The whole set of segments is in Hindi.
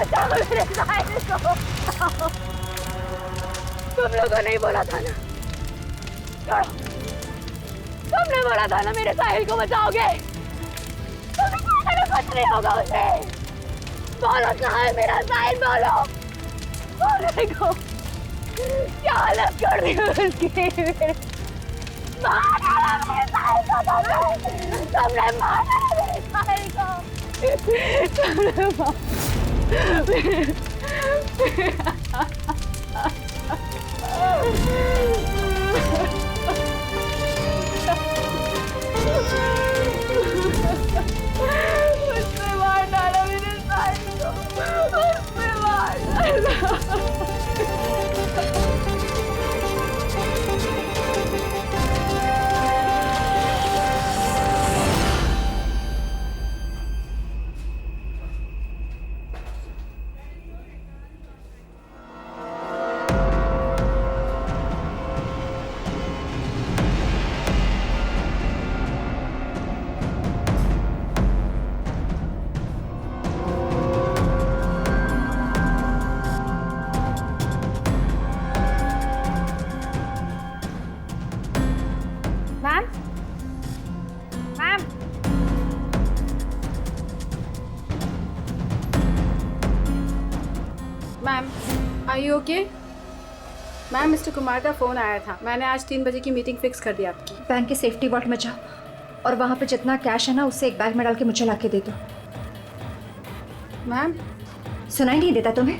बचाओ मेरे साहिल को। तुम लोगों ने बोला था ना, छोड़ो, तुमने बोला था ना मेरे साहिल को बचाओगे। तुमने कहा था कुछ नहीं होगा उसे। बोलो कहाँ है मेरा साहिल, बोलो। बोलने को क्या हालत कर दी उसकी। मार डाला मेरे साहिल को तुमने मार डाला मेरे साहिल को। तुमने उसने मार डाला मेरे साहिल को, उसने मार डाला। Are you okay? Ma'am, mister Kumar का फ़ोन आया था। मैंने आज 3 बजे की मीटिंग फिक्स कर दी आपकी। बैंक के सेफ्टी वॉल्ट में जाओ और वहाँ पे जितना कैश है ना उससे एक बैग में डाल के मुझे ला के दे दो। मैम, सुनाई नहीं देता तुम्हें?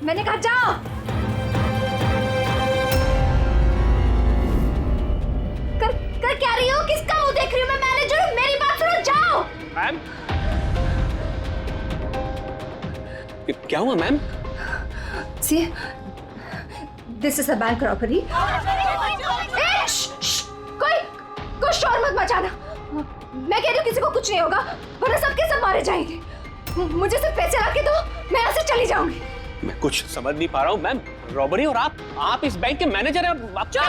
मैंने कहा जाओ। कर क्या रही हो? किसका मुंह देख रही हो? मैं मैनेजर हूँ, मेरी बात सुनो, जाओ। मैम, क्या हुआ ma'am? See, this is a bank robbery. कोई शोर मत मचाना। मैं कह रही हूँ किसी को कुछ नहीं होगा, वरना सबके सब मारे जाएंगे। मुझे सिर्फ पैसे ला के दो, मैं यहाँ से चली जाऊंगी। मैं कुछ समझ नहीं पा रहा हूँ मैम। रॉबरी और आप इस बैंक के मैनेजर हैं। आप क्या?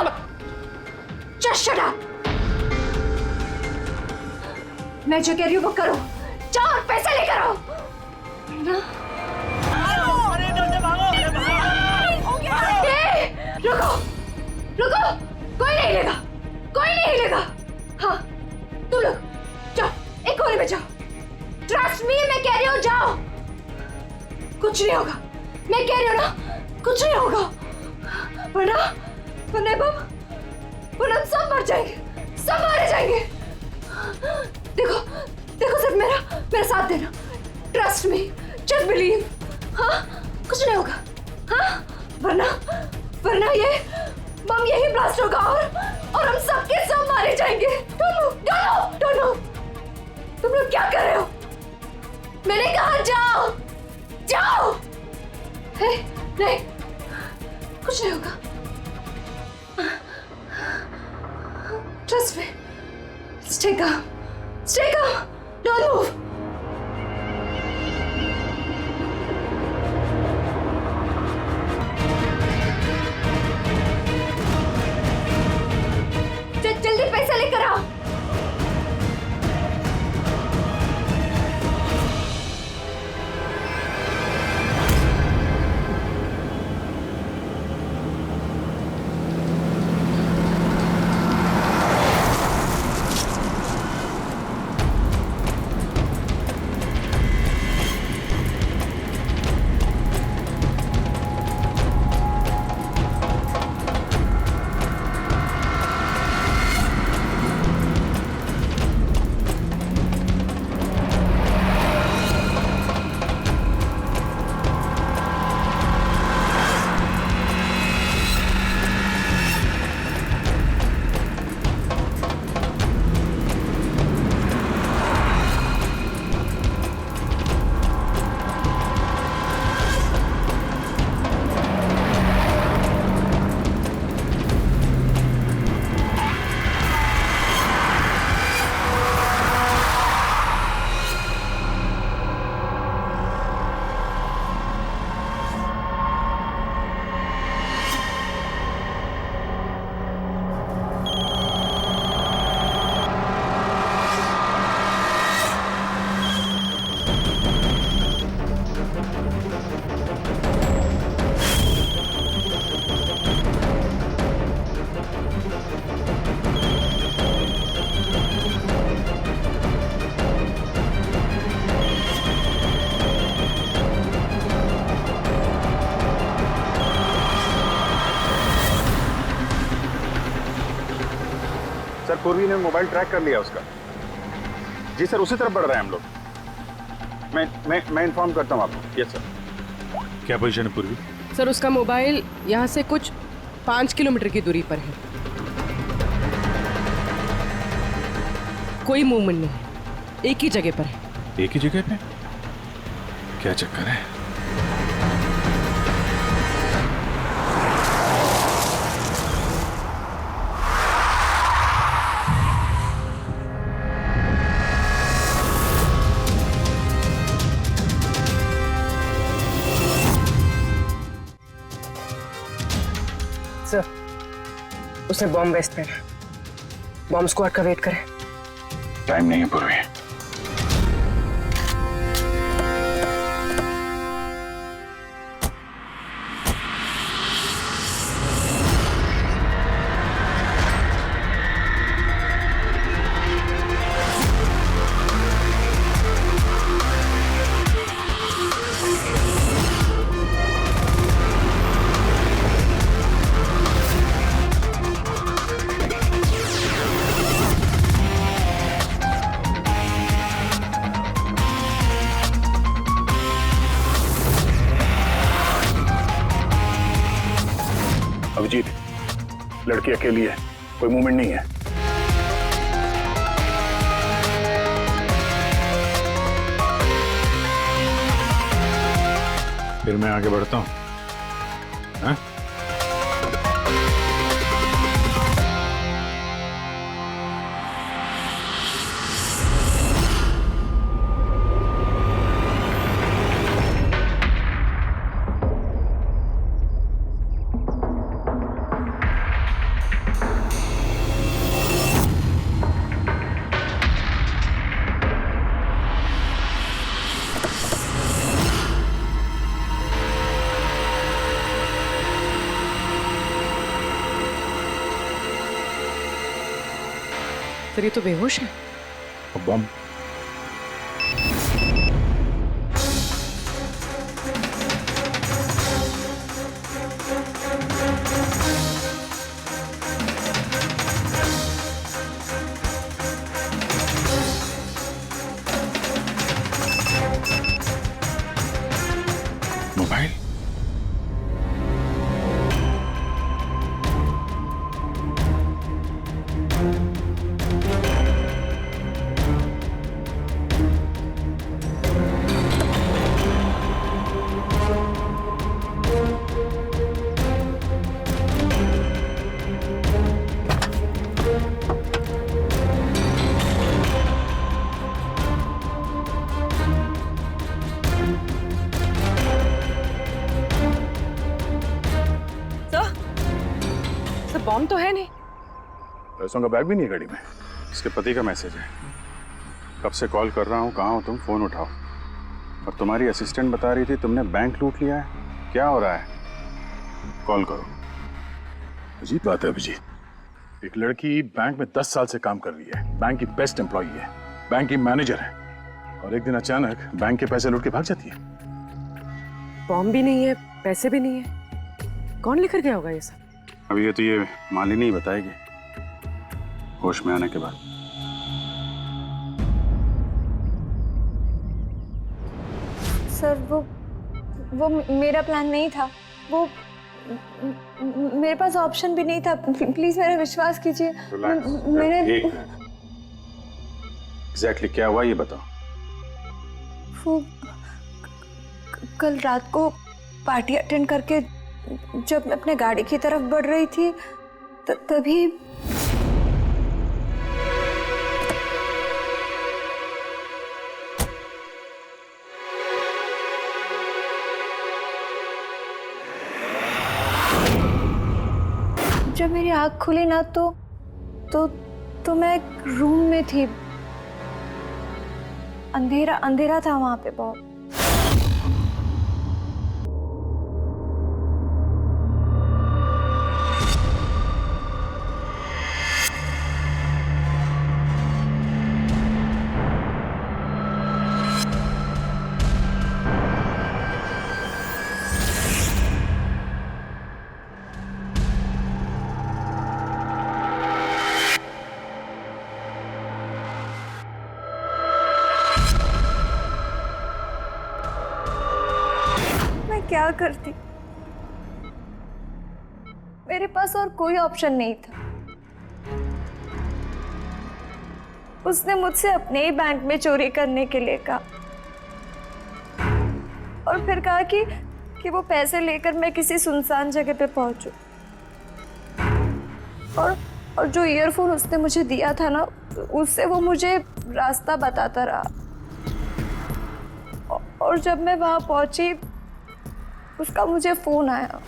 Just shut up. मैं जो कह रही हूँ वो करो। जाओ और पैसे लेकर आओ। ना? रुको, रुको, कोई नहीं लेगा, कोई नहीं लेगा। हाँ, तुम लोग जाओ, एक कोने में जाओ। ट्रस्ट मी, मैं कह रही हूँ जाओ। कुछ नहीं होगा, मैं कह रही हूँ ना, कुछ नहीं होगा। वरना सब मर जाएंगे, सब मारे जाएंगे। देखो, देखो सिर्फ मेरा साथ देना। Trust me, just believe. हाँ, कुछ नहीं होगा। हाँ, वरना ये बम यही ब्लास्ट होगा और हम सबके सब मारे जाएंगे। Don't move. तुम लोग क्या कर रहे हो? मैंने कहा जाओ, जाओ। नहीं, कुछ नहीं होगा। Trust me. Stay calm. Don't move. जल्दी पैसा लेकर आओ। पूर्वी ने मोबाइल ट्रैक कर लिया उसका। जी सर, उसी तरफ बढ़ रहे हैं हम लोग। मैं इन्फॉर्म करता हूँ आपको। Yes sir. क्या पोजीशन है पूर्वी? सर उसका मोबाइल यहाँ से कुछ 5 किलोमीटर की दूरी पर है। कोई मूवमेंट नहीं, एक ही जगह पर है। एक ही जगह पे? क्या चक्कर है? सर उसने बॉम्ब वेस्ट पहना, बॉम्ब स्क्वाड का वेट करें। टाइम नहीं है पूर्वी। अभिजीत, लड़की अकेली है, कोई मूवमेंट नहीं है। फिर मैं आगे बढ़ता हूं। हाँ? सर ये तो बेहोश है। बम। मोबाइल? सर बॉम्ब तो है नहीं। पैसों का बैग भी नहीं है गाड़ी में। इसके पति का मैसेज है। कब से कॉल कर रहा हूँ, कहाँ हो तुम, फोन उठाओ। और तुम्हारी असिस्टेंट बता रही थी तुमने बैंक लूट लिया है। क्या हो रहा है? कॉल करो। अजीब बात है अभिजीत, एक लड़की बैंक में 10 साल से काम कर रही है, बैंक की बेस्ट एम्प्लॉई है, बैंक की मैनेजर है, और एक दिन अचानक बैंक के पैसे लूट के भाग जाती है। बॉम्ब भी नहीं है, पैसे भी नहीं है, कौन लेकर गया होगा ये सब? अभी ये तो ये मालिनी ही बताएगी होश में आने के बाद। सर वो मेरा प्लान नहीं था। वो मेरे पास ऑप्शन भी नहीं था। प्लीज मेरा विश्वास कीजिए। मैंने एग्जैक्टली क्या हुआ ये बताओ। वो कल रात को पार्टी अटेंड करके जब मैं अपने गाड़ी की तरफ बढ़ रही थी तभी जब मेरी आँख खुली ना तो मैं एक रूम में थी। अंधेरा था वहां पे बहुत। क्या करती? मेरे पास और कोई ऑप्शन नहीं था। उसने मुझसे अपने ही बैंक में चोरी करने के लिए कहा और फिर कहा कि वो पैसे लेकर मैं किसी सुनसान जगह पे पहुंचूं। और जो ईयरफोन उसने मुझे दिया था ना, उससे वो मुझे रास्ता बताता रहा। और जब मैं वहां पहुंची, उसका मुझे फोन आया।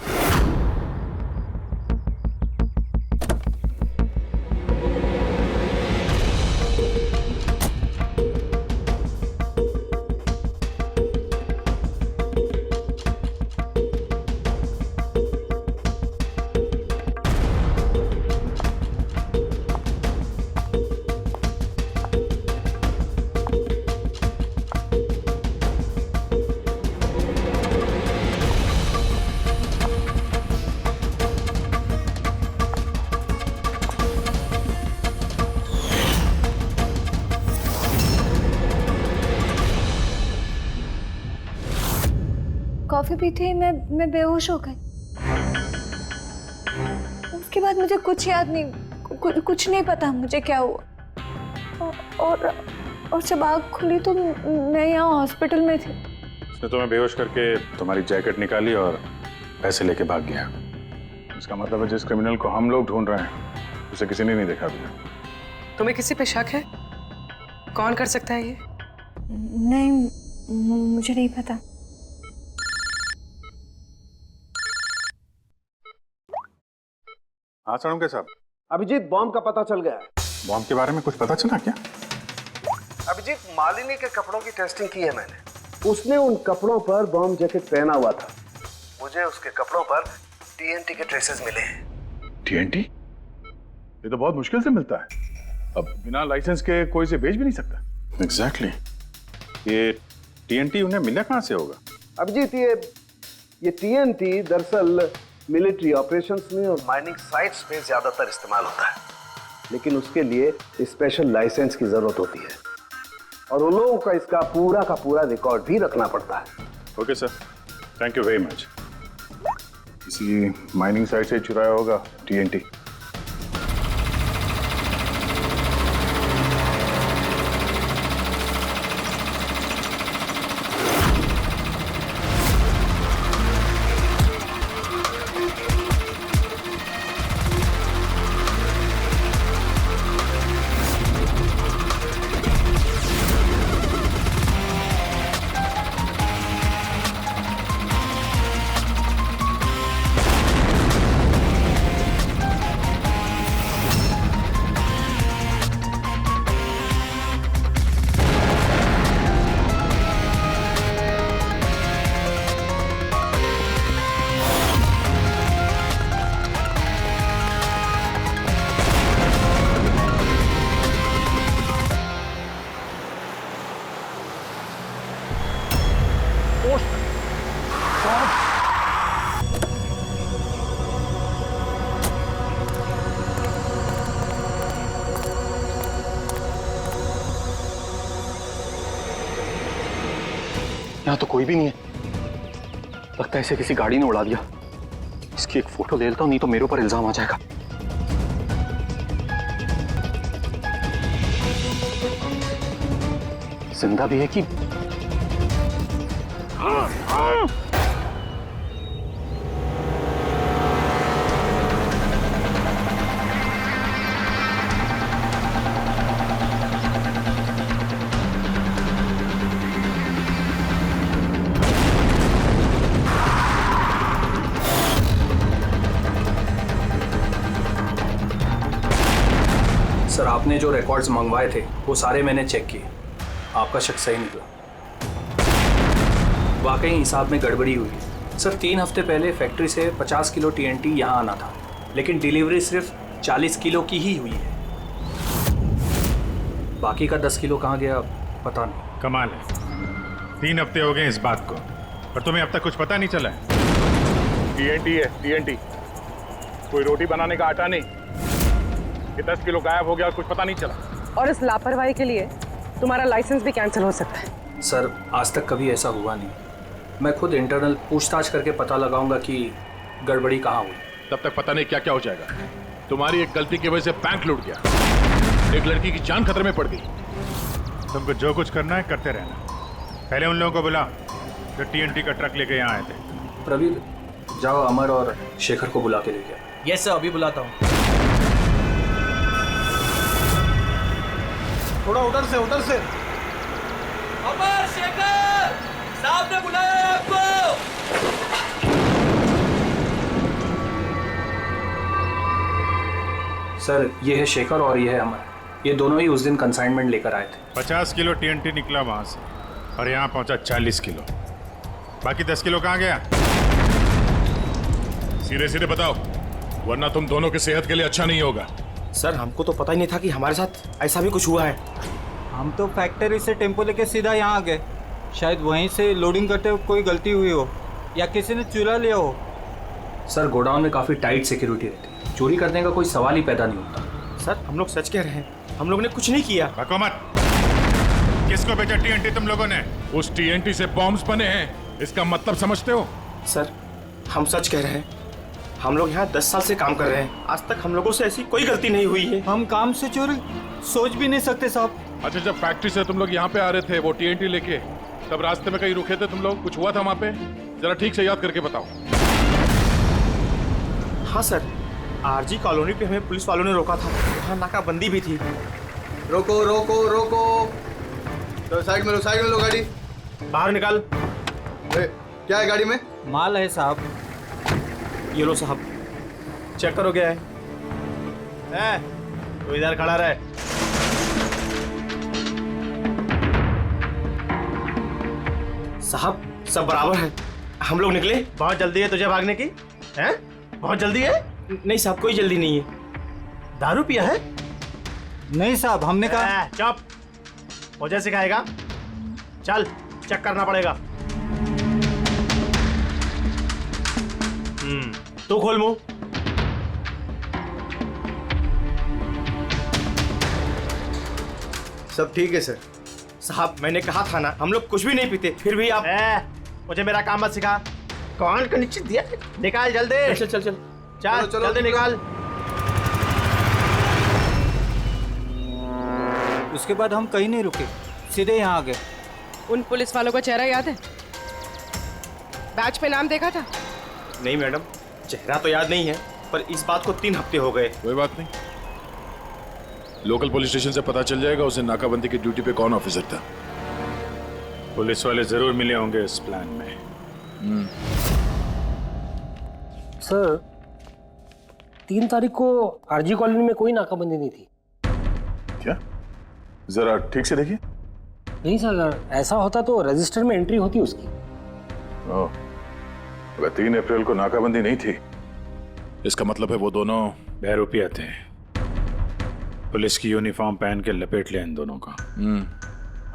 कॉफी पीते ही मैं बेहोश हो गई। उसके बाद मुझे कुछ याद नहीं, कुछ नहीं पता मुझे क्या हुआ। और जब आँख खुली तो मैं यहाँ हॉस्पिटल में थी। उसने तुम्हें बेहोश करके तुम्हारी जैकेट निकाली और पैसे लेके भाग गया। इसका मतलब है जिस क्रिमिनल को हम लोग ढूंढ रहे हैं उसे किसी ने नहीं देखा अभी। तुम्हें किसी पे शक है? कौन कर सकता है ये? नहीं, मुझे नहीं पता। हाँ सड़म के साहब। अभिजीत, बॉम्ब का पता चल गया है। बॉम्ब के बारे में कुछ पता चला क्या? अभिजीत, मालिनी के कपड़ों की टेस्टिंग की है मैंने। उसने उन कपड़ों पर बॉम्ब जैकेट पहना हुआ था। मुझे उसके कपड़ों पर टीएनटी के ट्रेसेस मिले हैं। टीएनटी? ये तो बहुत मुश्किल से मिलता है। अब बिना लाइसेंस के कोई से बेच भी नहीं सकता। एग्जैक्टली। ये टीएनटी उन्हें मिला कहाँ से होगा? अभिजीत, ये टीएनटी दरअसल मिलिट्री ऑपरेशंस में और माइनिंग साइट्स में ज्यादातर इस्तेमाल होता है, लेकिन उसके लिए स्पेशल लाइसेंस की जरूरत होती है और उन लोगों का इसका पूरा का पूरा रिकॉर्ड भी रखना पड़ता है। Okay sir, thank you very much. किसी माइनिंग साइट से चुराया होगा टीएनटी। यहाँ तो कोई भी नहीं है। लगता है इसे किसी गाड़ी ने उड़ा दिया। इसकी एक फोटो ले लेता हूँ, नहीं तो मेरे ऊपर इल्जाम आ जाएगा। जिंदा भी है कि सर, आपने जो रिकॉर्ड्स मंगवाए थे वो सारे मैंने चेक किए। आपका शक सही निकला। वाकई हिसाब में गड़बड़ी हुई है। सर, 3 हफ्ते पहले फैक्ट्री से 50 किलो टीएनटी यहाँ आना था, लेकिन डिलीवरी सिर्फ 40 किलो की ही हुई है। बाकी का 10 किलो कहाँ गया पता नहीं। कमाल है, 3 हफ्ते हो गए इस बात को और तुम्हें अब तक कुछ पता नहीं चला है। टीएनटी है टीएनटी, कोई रोटी बनाने का आटा नहीं। ये 10 किलो गायब हो गया, कुछ पता नहीं चला। और इस लापरवाही के लिए तुम्हारा लाइसेंस भी कैंसिल हो सकता है। सर, आज तक कभी ऐसा हुआ नहीं। मैं खुद इंटरनल पूछताछ करके पता लगाऊंगा कि गड़बड़ी कहाँ हुई। तब तक पता नहीं क्या क्या हो जाएगा। तुम्हारी एक गलती की वजह से बैंक लूट गया, एक लड़की की जान खतरे में पड़ गई। तुमको जो कुछ करना है करते रहना। पहले उन लोगों को बुला जो TNT का ट्रक लेके यहाँ आए थे। प्रवीण, जाओ अमर और शेखर को बुला के लेके आओ। यस सर, अभी बुलाता हूँ। थोड़ा उधर से अमर, शेखर साहब ने बुलाया है आपको। सर, ये है शेखर और ये है अमर। ये दोनों ही उस दिन कंसाइनमेंट लेकर आए थे। 50 किलो TNT निकला वहां से और यहाँ पहुंचा 40 किलो। बाकी 10 किलो कहाँ गया? सीधे सीधे बताओ, वरना तुम दोनों की सेहत के लिए अच्छा नहीं होगा। सर, हमको तो पता ही नहीं था कि हमारे साथ ऐसा भी कुछ हुआ है। हम तो फैक्ट्री से टेम्पो लेके सीधा यहाँ आ गए। शायद वहीं से लोडिंग करते हुए कोई गलती हुई हो या किसी ने चुरा लिया हो। सर, गोडाउन में काफ़ी टाइट सिक्योरिटी रहती है, चोरी करने का कोई सवाल ही पैदा नहीं होता। सर, हम लोग सच कह रहे हैं, हम लोग ने कुछ नहीं किया। बको मत। किसको बेचा TNT तुम लोगों ने? उस TNT से बॉम्ब्स बने हैं, इसका मतलब समझते हो? सर, हम सच कह रहे हैं, हम लोग यहाँ 10 साल से काम कर रहे हैं। आज तक हम लोगों से ऐसी कोई गलती नहीं हुई है। हम काम से चोरी सोच भी नहीं सकते साहब। अच्छा, जब फैक्ट्री से तुम लोग यहाँ पे आ रहे थे वो TNT लेके, तब रास्ते में कहीं रुके थे तुम लोग? कुछ हुआ था वहाँ पे? जरा ठीक से याद करके बताओ। हाँ सर, RG कॉलोनी पे हमें पुलिस वालों ने रोका था। वहाँ नाकाबंदी भी थी। रोको रोको रोको, तो साइड में लो गाड़ी। बाहर निकाल। क्या है गाड़ी में? माल है साहब। ये लो साहब, चेक करो क्या है। तो इधर खड़ा रहे। साहब, सब बराबर है। हम लोग निकले। बहुत जल्दी है तुझे भागने की? हैं? बहुत जल्दी है? नहीं साहब, कोई जल्दी नहीं है। दारू पिया है? नहीं साहब, हमने कहा। चुप, मुझे सिखाएगा? चल, चेक करना पड़ेगा। तू खोल मुंह। सब ठीक है सर। साहब, मैंने कहा था ना, हम लोग कुछ भी नहीं पीते, फिर भी आप। मुझे मेरा काम मत सिखा। कौन का निश्चित दिया? निकाल जल्दी। चल चल चल चल, जल्दी निकाल। उसके बाद हम कहीं नहीं रुके, सीधे यहाँ आ गए। उन पुलिस वालों का चेहरा याद है? बैच पे नाम देखा था? नहीं मैडम, चेहरा तो याद नहीं है, पर इस बात को 3 हफ्ते हो गए। कोई बात नहीं, लोकल पुलिस स्टेशन से पता चल जाएगा उसे नाकाबंदी की ड्यूटी पे कौन ऑफिसर था। पुलिस वाले जरूर मिले होंगे इस प्लान में। सर, 3 तारीख को RG कॉलोनी में कोई नाकाबंदी नहीं थी। क्या? जरा ठीक से देखिए। नहीं सर, ऐसा होता तो रजिस्टर में एंट्री होती उसकी। ओह, अगर 3 अप्रैल को नाकाबंदी नहीं थी, इसका मतलब है वो दोनों बहरूपिया थे। पुलिस की यूनिफॉर्म पहन के लपेट लिया इन दोनों का।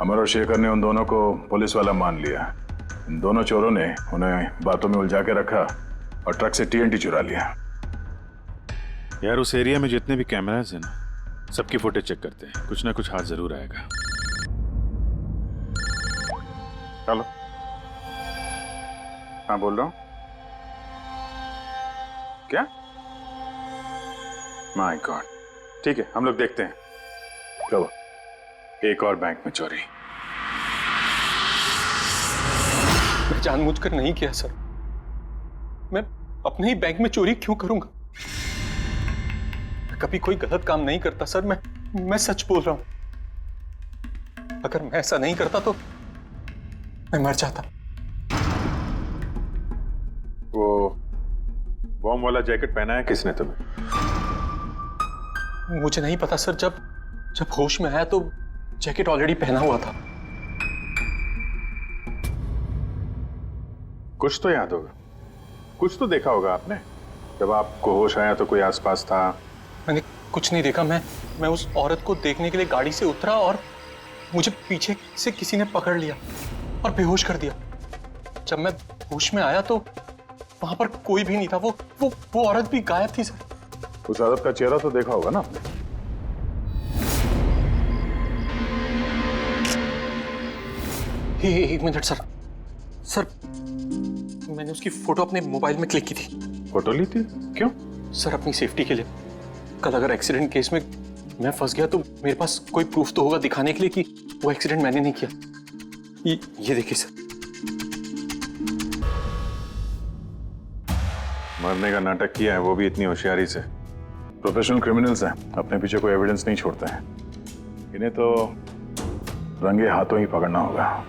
अमर और शेखर ने उन दोनों को पुलिस वाला मान लिया। इन दोनों चोरों ने उन्हें बातों में उलझा के रखा और ट्रक से TNT चुरा लिया। यार, उस एरिया में जितने भी कैमरास हैं ना, सबकी फुटेज चेक करते हैं, कुछ ना कुछ हाथ जरूर आएगा। हेलो, हाँ बोल रहा हूँ। क्या? माय गॉड, ठीक है, हम लोग देखते हैं। चलो, एक और बैंक में चोरी। मैं जानबूझकर नहीं किया सर। मैं अपने ही बैंक में चोरी क्यों करूंगा? मैं कभी कोई गलत काम नहीं करता सर। मैं सच बोल रहा हूं। अगर मैं ऐसा नहीं करता तो मैं मर जाता। वो बॉम्ब वाला जैकेट पहना है किसने तुम्हें? मुझे नहीं पता सर। जब होश में आया तो जैकेट ऑलरेडी पहना हुआ था। कुछ तो याद होगा, कुछ तो देखा होगा आपने। जब आपको होश आया तो कोई आसपास था? मैंने कुछ नहीं देखा। मैं उस औरत को देखने के लिए गाड़ी से उतरा और मुझे पीछे से किसी ने पकड़ लिया और बेहोश कर दिया। जब मैं होश में आया तो वहां पर कोई भी नहीं था। वो औरत भी गायब थी सर। उस औरत का चेहरा तो देखा होगा ना आपने? एक मिनट सर। मैंने उसकी फोटो अपने मोबाइल में क्लिक की थी। फोटो ली थी? क्यों? सर अपनी सेफ्टी के लिए। कल अगर एक्सीडेंट केस में मैं फंस गया तो मेरे पास कोई प्रूफ तो होगा दिखाने के लिए कि वो एक्सीडेंट मैंने नहीं किया। ये देखिए सर। मरने का नाटक किया है, वो भी इतनी होशियारी से। प्रोफेशनल क्रिमिनल्स हैं, अपने पीछे कोई एविडेंस नहीं छोड़ते हैं। इन्हें तो रंगे हाथों ही पकड़ना होगा।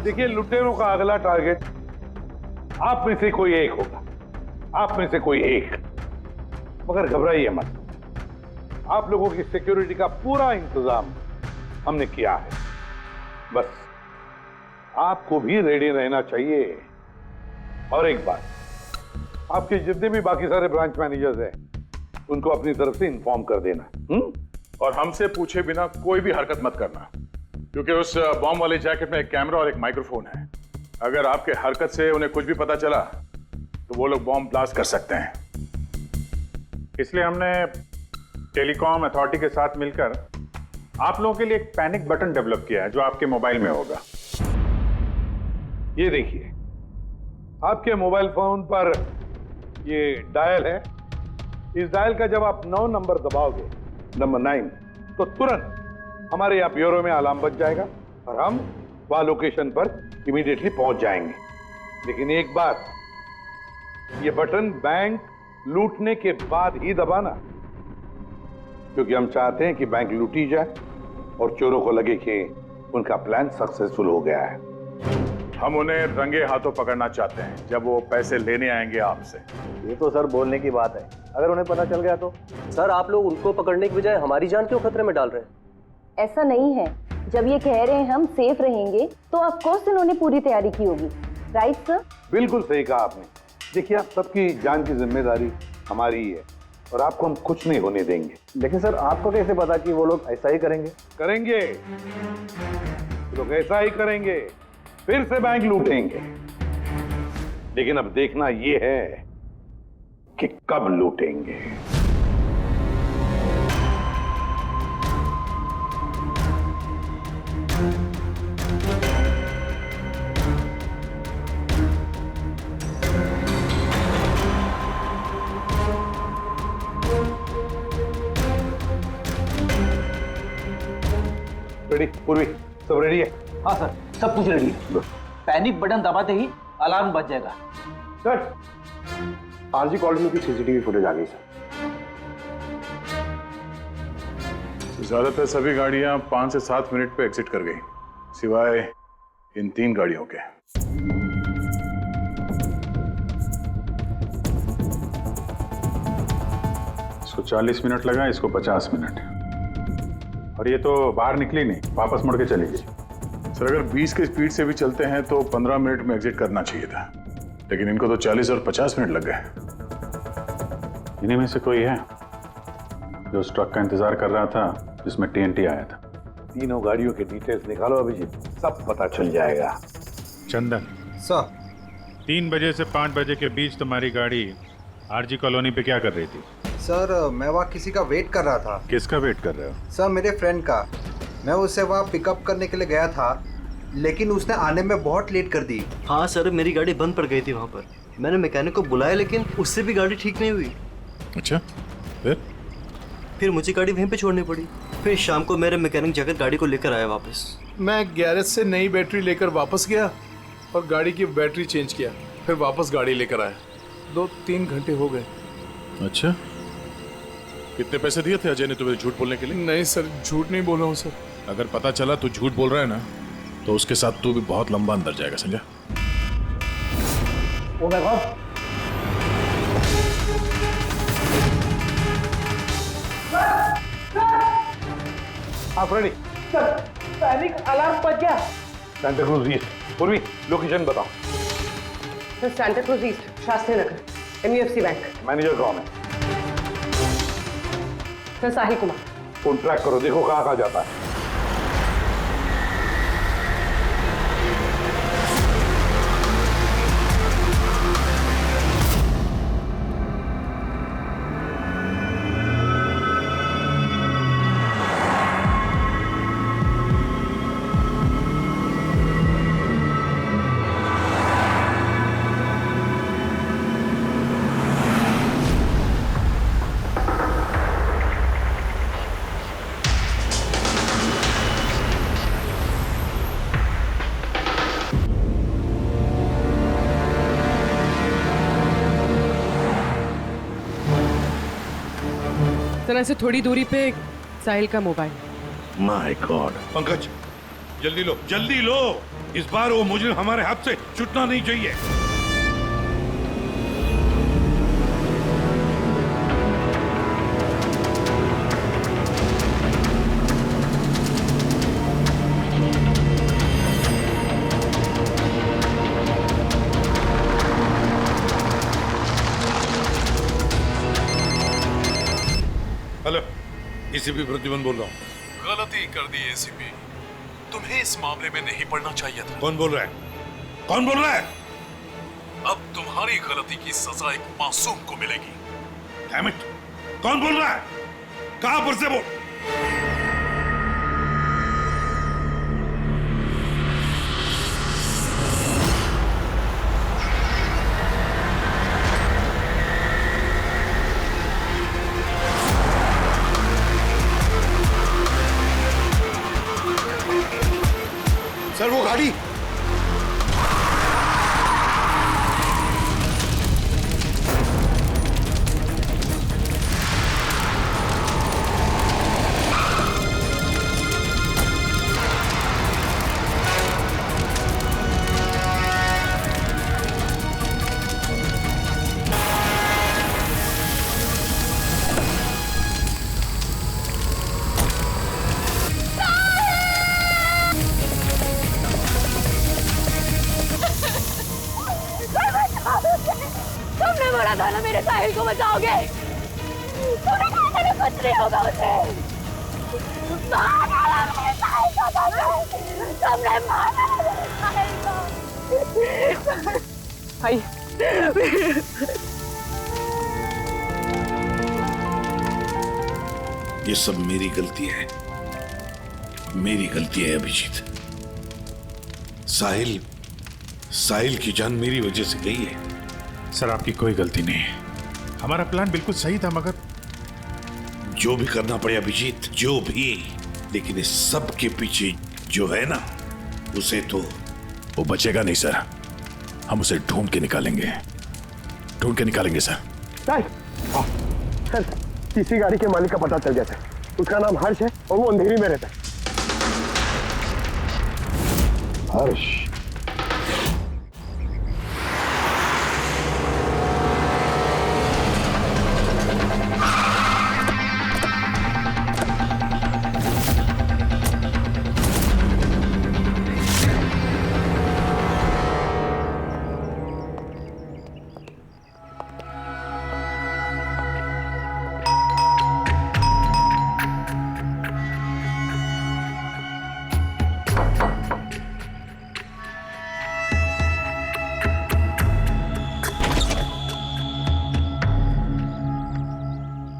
देखिए, लुटेरों का अगला टारगेट आप में से कोई एक होगा, आप में से कोई एक। मगर घबराइए मत, आप लोगों की सिक्योरिटी का पूरा इंतजाम हमने किया है। बस आपको भी रेडी रहना चाहिए। और एक बात, आपके जितने भी बाकी सारे ब्रांच मैनेजर्स हैं उनको अपनी तरफ से इन्फॉर्म कर देना। और हमसे पूछे बिना कोई भी हरकत मत करना, क्योंकि उस बॉम्ब वाले जैकेट में एक कैमरा और एक माइक्रोफोन है। अगर आपके हरकत से उन्हें कुछ भी पता चला तो वो लोग बॉम्ब ब्लास्ट कर सकते हैं। इसलिए हमने टेलीकॉम अथॉरिटी के साथ मिलकर आप लोगों के लिए एक पैनिक बटन डेवलप किया है जो आपके मोबाइल में होगा। ये देखिए, आपके मोबाइल फोन पर ये डायल है। इस डायल का जब आप 9 नंबर दबाओगे, नंबर 9, तो तुरंत हमारे यहाँ ब्यूरो में अलार्म बज जाएगा और हम वहां लोकेशन पर इमीडिएटली पहुंच जाएंगे। लेकिन एक बात, ये बटन बैंक लूटने के बाद ही दबाना, क्योंकि हम चाहते हैं कि बैंक लूटी जाए और चोरों को लगे कि उनका प्लान सक्सेसफुल हो गया है। हम उन्हें रंगे हाथों पकड़ना चाहते हैं जब वो पैसे लेने आएंगे आपसे। ये तो सर बोलने की बात है, अगर उन्हें पता चल गया तो? सर आप लोग उनको पकड़ने की बजाय हमारी जान क्यों खतरे में डाल रहे हैं? ऐसा नहीं है, जब ये कह रहे हैं हम सेफ रहेंगे तो ऑफ कोर्स इन्होंने पूरी तैयारी की होगी। Right sir? बिल्कुल सही कहा आपने। देखिए, आप सबकी जान की जिम्मेदारी हमारी ही है और आपको हम कुछ नहीं होने देंगे। लेकिन सर आपको कैसे पता कि वो लोग ऐसा ही करेंगे? करेंगे, लोग ऐसा ही करेंगे, फिर से बैंक लूटेंगे। लेकिन अब देखना ये है कि कब लूटेंगे। रेडी? पूर्वी सब रेडी है? हाँ सर, सब कुछ रेडी है। पैनिक बटन दबाते ही अलार्म बज जाएगा। सर, आरजी कॉलोनी की सीसीटीवी फुटेज आ गई सर। ज्यादातर सभी गाड़ियां 5 से 7 मिनट पे एग्जिट कर गई, सिवाय इन 3 गाड़ियों के। इसको 40 मिनट लगा, इसको 50 मिनट। और ये तो बाहर निकली नहीं, वापस मुड़ के चली गई। सर अगर 20 की स्पीड से भी चलते हैं तो 15 मिनट में एग्जिट करना चाहिए था, लेकिन इनको तो 40 और 50 मिनट लग गए। इन्हीं में से कोई है जो उस ट्रक का इंतजार कर रहा था जिसमें TNT आया था? तीनों गाड़ियों के डिटेल्स निकालो अभिजीत, सब पता चल जाएगा। चंदन सर, 3 बजे से 5 बजे के बीच तुम्हारी गाड़ी आरजी कॉलोनी पे क्या कर रही थी? सर मैं वहाँ किसी का वेट कर रहा था। किसका वेट कर रहे हो? सर मेरे फ्रेंड का। मैं उससे वहाँ पिकअप करने के लिए गया था, लेकिन उसने आने में बहुत लेट कर दी। हाँ सर, मेरी गाड़ी बंद पड़ गई थी वहाँ पर। मैंने मैकेनिक को बुलाया लेकिन उससे भी गाड़ी ठीक नहीं हुई। अच्छा, फिर मुझे गाड़ी वहीं पे छोड़नी पड़ी। फिर शाम को मेरे मैकेनिक जाकर गाड़ी को लेकर आया वापस। मैं गैरेज से नई बैटरी लेकर वापस गया और गाड़ी की बैटरी चेंज किया, फिर वापस गाड़ी लेकर आया। 2-3 घंटे हो गए। अच्छा, कितने पैसे दिए थे अजय ने तुम्हें झूठ बोलने के लिए? नहीं सर, झूठ नहीं बोल रहा हूँ सर। अगर पता चला तू झूठ बोल रहा है ना, तो उसके साथ तू भी बहुत लंबा अंदर जाएगा, समझा? ओ माय गॉड, आप रेडी? सर, पैनिक अलार्म बज गया। सांता क्रूज ईस्ट। पूर्वी लोकेशन बताओ। Sir Santa Cruz east, Shastri Nagar, MUFC bank. Manager कौन है? Sir Sahil Kumar. Phone track करो, देखो कहाँ कहाँ जाता है। तरह से थोड़ी दूरी पे साहिल का मोबाइल। My God. पंकज जल्दी लो, इस बार वो मुजरिम हमारे हाथ से छूटना नहीं चाहिए। हेलो, एसीपी प्रद्युमन बोल रहा हूँ। गलती कर दी एसीपी, तुम्हें इस मामले में नहीं पड़ना चाहिए था। कौन बोल रहा है? कौन बोल रहा है? अब तुम्हारी गलती की सजा एक मासूम को मिलेगी। डैम इट, कौन बोल रहा है? कहां पर से बोल? सर वो गाड़ी। तुमने बोला था ना मेरे साहिल को बचाओगे। तुमने कहा था ना कुछ नहीं होगा उसे। मार डाला मेरे साहिल को तुमने मार डाला मेरे साहिल को। भाई ये सब मेरी गलती है, मेरी गलती है अभिजीत। साहिल की जान मेरी वजह से गई है। सर आपकी कोई गलती नहीं है, हमारा प्लान बिल्कुल सही था, मगर जो भी करना पड़े अभिजीत, जो भी, लेकिन इस सब के पीछे जो है ना, उसे तो वो बचेगा नहीं सर। हम उसे ढूंढ के निकालेंगे सर। सर तीसरी गाड़ी के मालिक का पता चल गया सर। उसका नाम हर्ष है और वो अंधेरी में रहता है। हर्ष?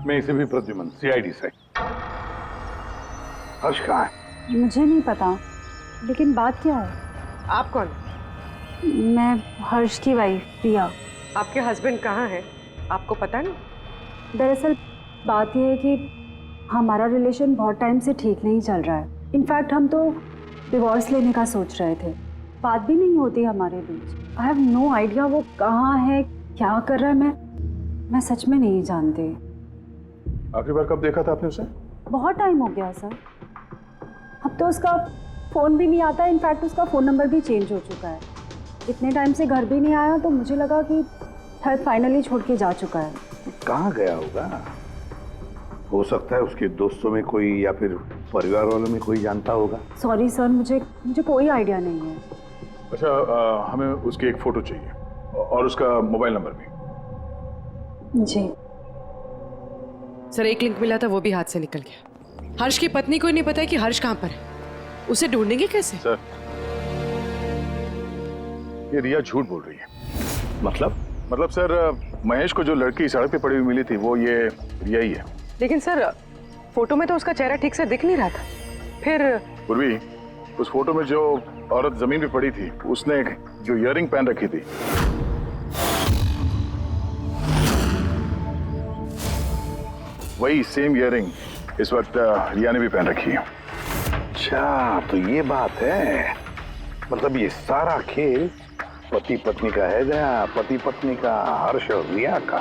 मैं इसे भी प्रद्युमन, सीआईडी से। हर्ष कहाँ है? मुझे नहीं पता, लेकिन बात क्या है? आप कौन? मैं हर्ष की वाइफ प्रिया। आपके हस्बैंड कहाँ हैं? आपको पता नहीं? दरअसल बात यह है कि हमारा रिलेशन बहुत टाइम से ठीक नहीं चल रहा है। इनफैक्ट हम तो डिवोर्स लेने का सोच रहे थे। बात भी नहीं होती हमारे बीच। आई हैव नो आइडिया वो कहाँ है, क्या कर रहा है। मैं सच में नहीं जानती। आखिरी बार कब देखा था आपने उसे? बहुत टाइम हो गया सर। अब तो उसका फ़ोन भी नहीं आता। इनफैक्ट उसका फ़ोन नंबर भी चेंज हो चुका है। इतने टाइम से घर भी नहीं आया, तो मुझे लगा कि शायद फाइनली छोड़ के जा चुका है। कहाँ गया होगा? हो सकता है उसके दोस्तों में कोई या फिर परिवार वालों में कोई जानता होगा। सॉरी सर, मुझे कोई आइडिया नहीं है। अच्छा, हमें उसकी एक फ़ोटो चाहिए और उसका मोबाइल नंबर भी। जी सर, एक लिंक मिला था, वो भी हाथ से निकल गया। हर्ष की पत्नी को नहीं पता है कि हर्ष कहाँ पर है। उसे ढूंढेंगे कैसे? सर, ये रिया झूठ बोल रही है। मतलब सर, महेश को जो लड़की सड़क पे पड़ी हुई मिली थी, वो ये रिया ही है। लेकिन सर, फोटो में तो उसका चेहरा ठीक से दिख नहीं रहा था। फिर पूर्वी, उस फोटो में जो औरत जमीन पे पड़ी थी, उसने जो इयररिंग पहन रखी थी, वही सेम इयररिंग इस वक्त रिया ने भी पहन रखी है। अच्छा, तो ये बात है। मतलब ये सारा खेल पति पत्नी का है या पति पत्नी का, हर्ष और रिया का?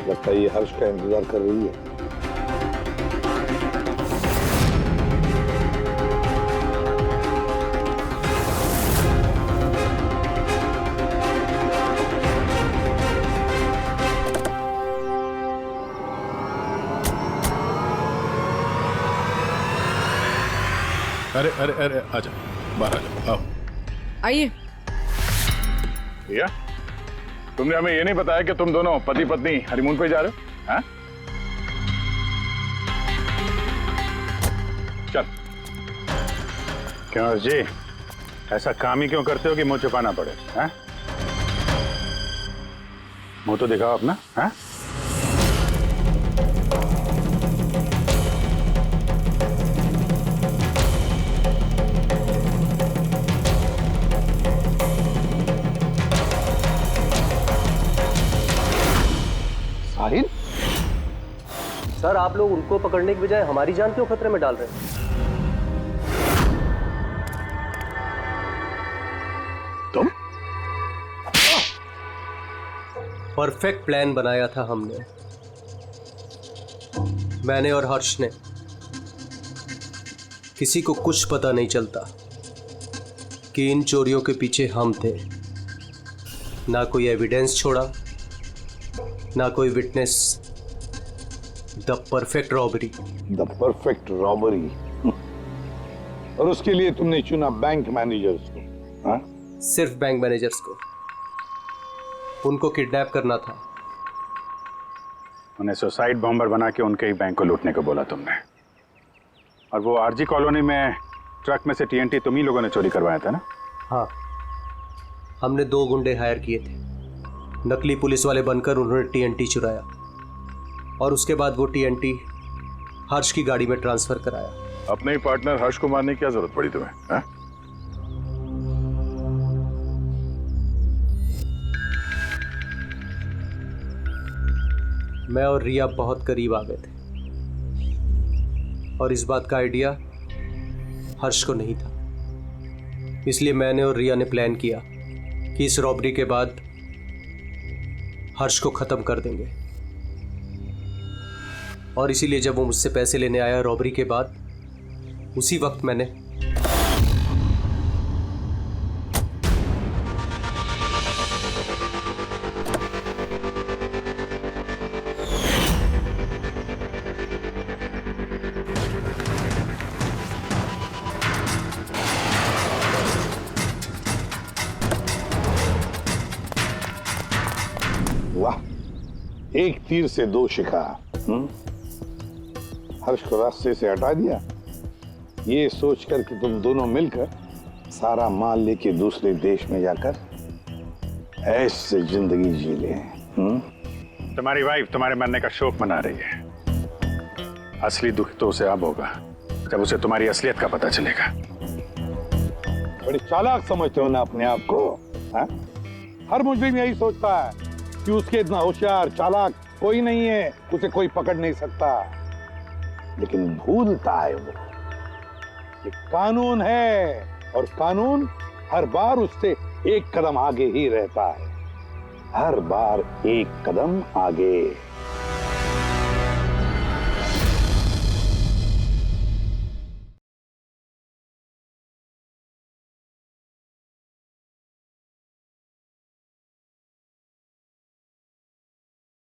लगता है ये हर्ष का इंतजार कर रही है। अरे अरे अरे आजा, बाहर आ जाओ, आओ। आइए। भैया, तुमने हमें ये नहीं बताया कि तुम दोनों पति पत्नी हनीमून पे जा रहे हो? हाँ? चल। क्यों जी, ऐसा काम ही क्यों करते हो कि मुंह छुपाना पड़े? हाँ? मुंह तो दिखाओ अपना। हाँ? साहिल? सर, आप लोग उनको पकड़ने की बजाय हमारी जान क्यों खतरे में डाल रहे हैं? तुम? परफेक्ट प्लान बनाया था हमने, मैंने और हर्ष ने। किसी को कुछ पता नहीं चलता कि इन चोरियों के पीछे हम थे। ना कोई एविडेंस छोड़ा, ना कोई witness. The perfect robbery. The perfect robbery. और उसके लिए तुमने चुना बैंक मैनेजर्स को? हाँ? सिर्फ बैंक मैनेजर्स को। उनको किडनैप करना था। उन्हें सुसाइड बॉम्बर बना के उनके ही बैंक को लूटने को बोला तुमने। और वो आरजी कॉलोनी में ट्रक में से टीएनटी तुम ही लोगों ने चोरी करवाया था ना? हाँ, हमने 2 गुंडे हायर किए थे। नकली पुलिस वाले बनकर उन्होंने टीएनटी चुराया और उसके बाद वो टीएनटी हर्ष की गाड़ी में ट्रांसफर कराया। अपने ही पार्टनर हर्ष को मारने की क्या जरूरत पड़ी तुम्हें? हाँ? मैं और रिया बहुत करीब आ गए थे और इस बात का आइडिया हर्ष को नहीं था। इसलिए मैंने और रिया ने प्लान किया कि इस रॉबरी के बाद हर्ष को खत्म कर देंगे। और इसीलिए जब वो मुझसे पैसे लेने आया रॉबरी के बाद, उसी वक्त मैंने वाह, एक तीर से 2 शिकार। हर्ष को रास्ते से हटा दिया, ये सोचकर कि तुम दोनों मिलकर सारा माल लेके दूसरे देश में जाकर ऐसे जिंदगी जी ले। तुम्हारी वाइफ तुम्हारे मरने का शोक मना रही है। असली दुख तो उसे अब होगा जब उसे तुम्हारी असलियत का पता चलेगा। बड़ी चालाक समझते हो ना अपने आप को? हाँ? हर मुजरिम यही सोचता है कि उसके इतना होशियार चालाक कोई नहीं है, उसे कोई पकड़ नहीं सकता। लेकिन भूलता है वो कि कानून है और कानून हर बार उससे एक कदम आगे ही रहता है। हर बार एक कदम आगे।